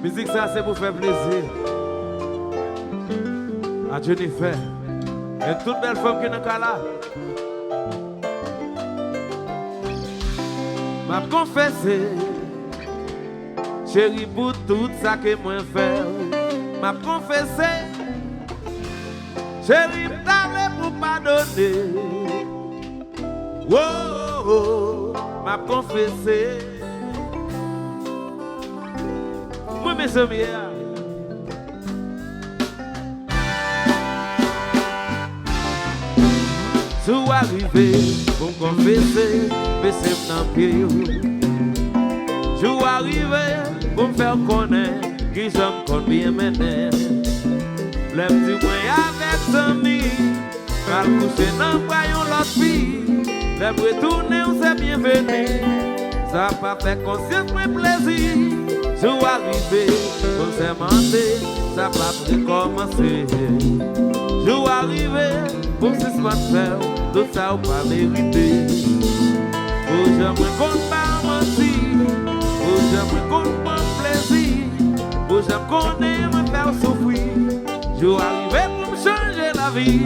Musique ça c'est pour faire plaisir à Jennifer et toute belle femme qui est dans le cas là. M'a confessé, chérie, pour tout ça que moi faire. M'a confessé, chérie, t'avais pour pardonner. Oh, oh, oh, m'a confessé. Moi, mes amis, sous arrivé, pour me confesser, baisser dans pied. Sous arrivé, pour me faire connaître, qui j'aime qu'on bien mener. Le petit moi avec amis, mal couché dans le voyons l'autre fille. Le retourner, on s'est bienvenu. Ça pas fait conscience, mais plaisir. Sous arrivé, pour s'est menté, ça pas recommencer. Sous arrivé, pour se faire, tout ça ou pas mérité. Faut jamais qu'on pas mentir, faut jamais qu'on pas plaisir, faut jamais qu'on aime faire souffrir. Je vais arriver pour me changer la vie.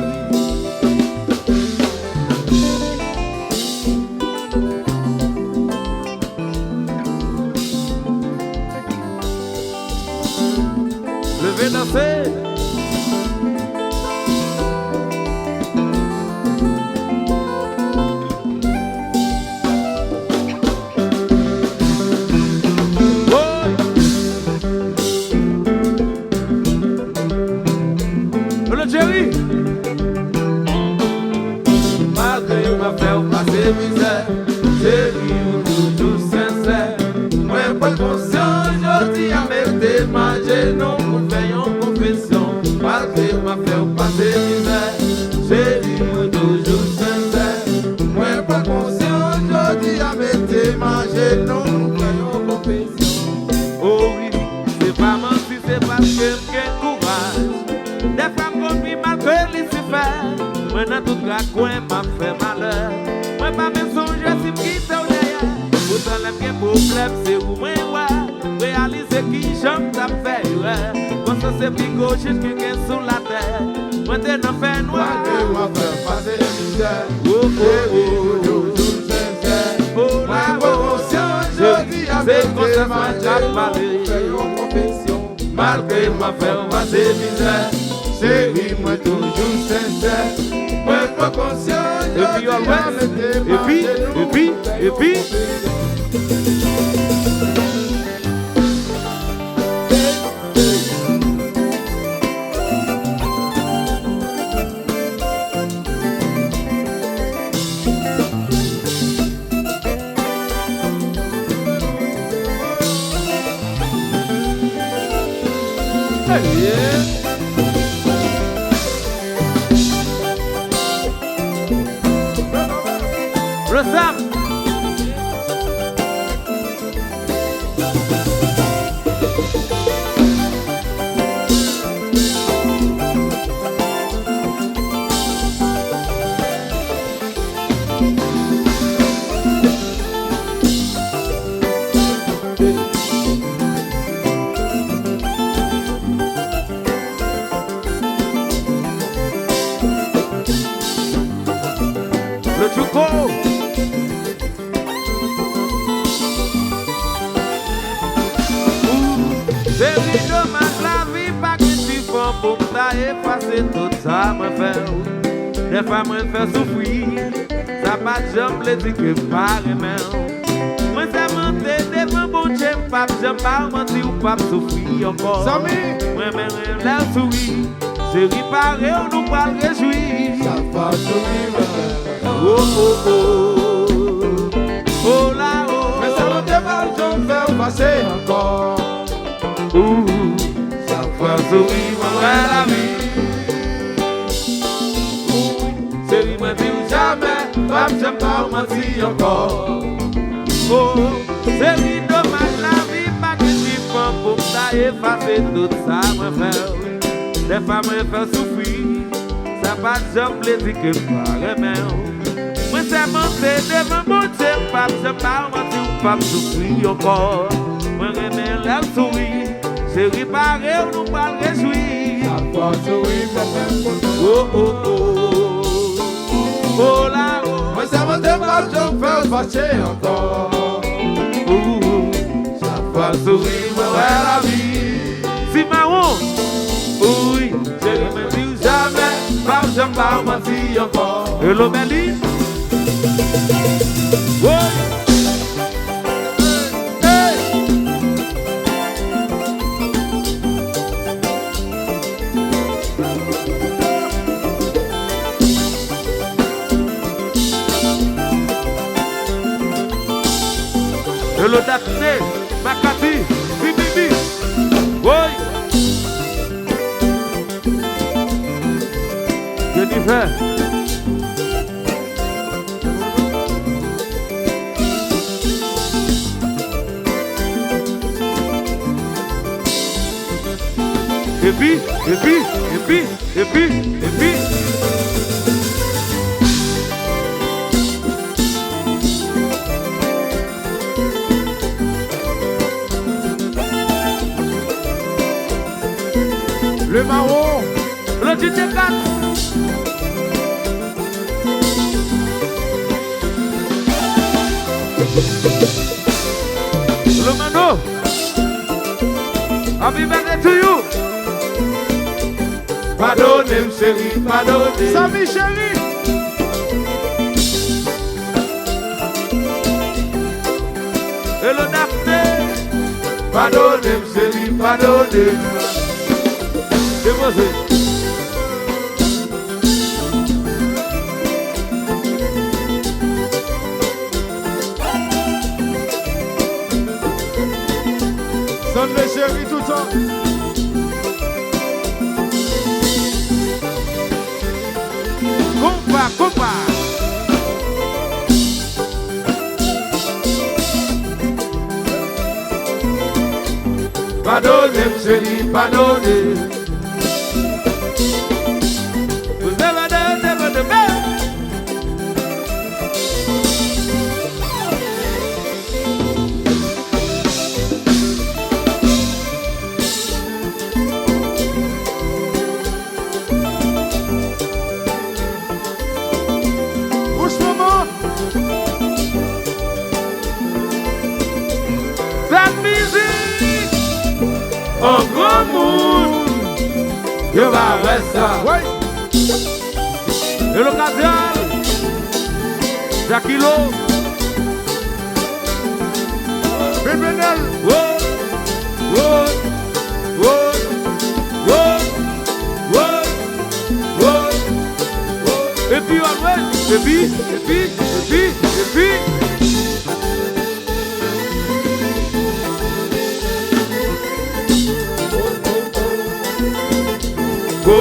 Levez danser. Jerry, malgré ma fait passer misère, Jerry, toujours sincère. Moi, pas conscient, je dis à mes démarches, non, nous faisons confession. Malgré ma fait passer misère, Jerry, toujours sincère. Moi, pas conscient, je dis à mes démarches, non, nous faisons confession. Oh oui, c'est pas menti, c'est parce que j'ai courage. Des femmes compris malgré Lucifer. Moi dans tout la coin m'a fait malheur. Moi pas même songer si m'quitte au derrière. Pourtant les bien problème c'est où moi réaliser qui j'aime t'a fait. Quand ça c'est plus gauche qui est sous la terre. Moi t'es dans fait noir. Moi faire passer misère. Oh oh oh oh. Oh la conscience je dis avec tes mains. Confession. Malgré ma faire passer misère. Chérie, moi toujours sincère. Moi pas conscient. Et puis. Yeah. Rosam. Le Chuko. C'est dommage la vie, pas que tu fais pour effacer tout ça, me fait. Des fois, me fait souffrir. Ça pas de jambe, les dit que pas remède. Moi, ça monté devant bon Dieu, pas de pas mentir ou pas souffrir encore. Moi, même la souris. C'est réparé, on nous pas le réjouir. Ça va sourire. Oh oh oh. Oh là oh. Mais ça me déballe, j'en fais passer encore. Ça va sourire, la vie. C'est lui, moi, dis jamais. Pas j'aime pas mentir encore. Oh, c'est lui, dommage la vie, pas que tu fais pour ça effacer tout ça, me faire. Des femmes me fait souffrir, ça pas de jambe, les dit que pas remède. Moi c'est monté devant mon Dieu, pas de pas mentir ou pas souffrir encore. Moi remède la souris, c'est réparé ou nous pas le réjouir. Chaque fois sourire, fait même pour nous. Oh oh oh. Oh là oh. Moi ça me dépasse, je me fais fâcher encore. Chaque fois sourire, moi ouais la vie. Si marron. Oui, j'ai le même dit jamais. Pas j'aime pas mentir encore. Hello Berlin. Oh. Le Daphné, Makati, Bibibi, oui. Jennifer. Et puis. Le marron, Le DJ 4. Le Mano. Happy birthday to you. pardonnez-moi chérie, pardonnez. Samy chéri. Et le Daphné. Pardonnez-moi chérie, pardonnez. Déposé. Sonne les chéris tout le temps. Compa. Pardonnez-moi chérie, pardonnez. Un grand monde, Je vais rester. oui. Et l'occasion, Jacquilo, Bienvenue. wow. Et puis, et puis. Go,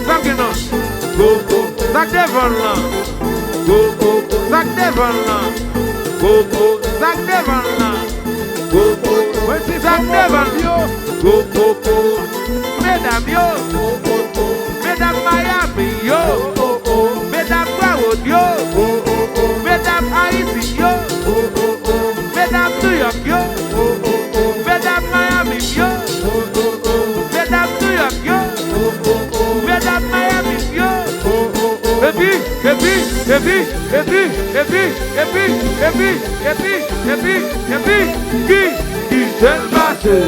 sac de non. Sac devant là. Sac devant là. Sac devant là. Sac devant yo. Mesdames yo. Mesdames Miami yo. Mesdames Broward yo. Mesdames Haïti yo. Mesdames New York yo. Mesdames Miami yo. Mesdames New York yo. Mesdames Miami yo. Et puis, qui t'aime passer.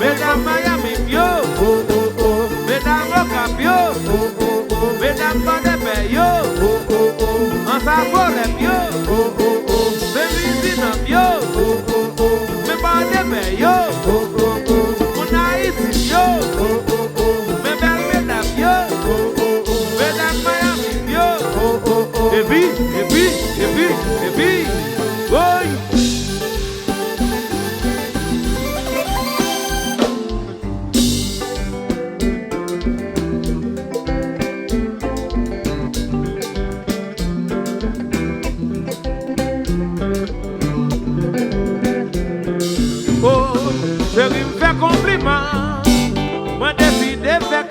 Mesdames Miami yo. Mesdames Ocap yo. Mesdames Pandepe yo. En Savolem yo. Mélusine yo. Mes Pandepe yo. Mon Haïti yo. Mes belles mesdames yo. Mesdames Miami yo. Et puis, oui.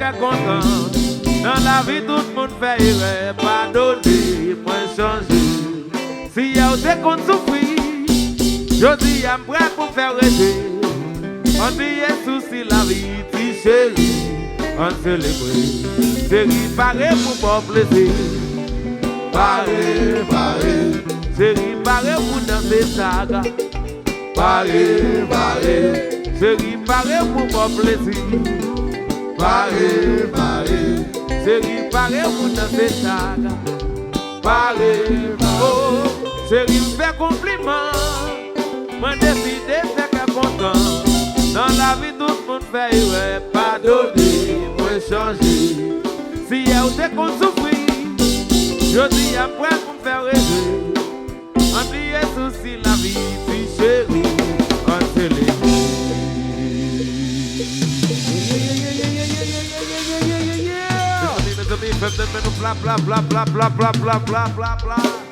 qu'à content. Dans la vie, tout le monde fait erreur, pardonner, point changer. Si y'a des qu'on souffrir, je dis y'a prêt pour faire rêver. On dit souci la vie, ti chérie, on célèbre. C'est réparé pour bon plaisir. Paré, paré, C'est réparé pour danser saga. paré, paré, C'est réparé pour bon plaisir. paré, paré, C'est réparé pour danser saga. paré, Oh, c'est lui faire compliment. Moi décidé c'est qu'à content. Dans la vie tout le monde fait erreur, pardonner, moi changer. Si y'a des qu'on souffrir, je dis après qu'on fait rêver. On dit souci la vie, si chérie, on célèbre. Mes amis, bla bla bla bla bla bla bla bla bla bla bla.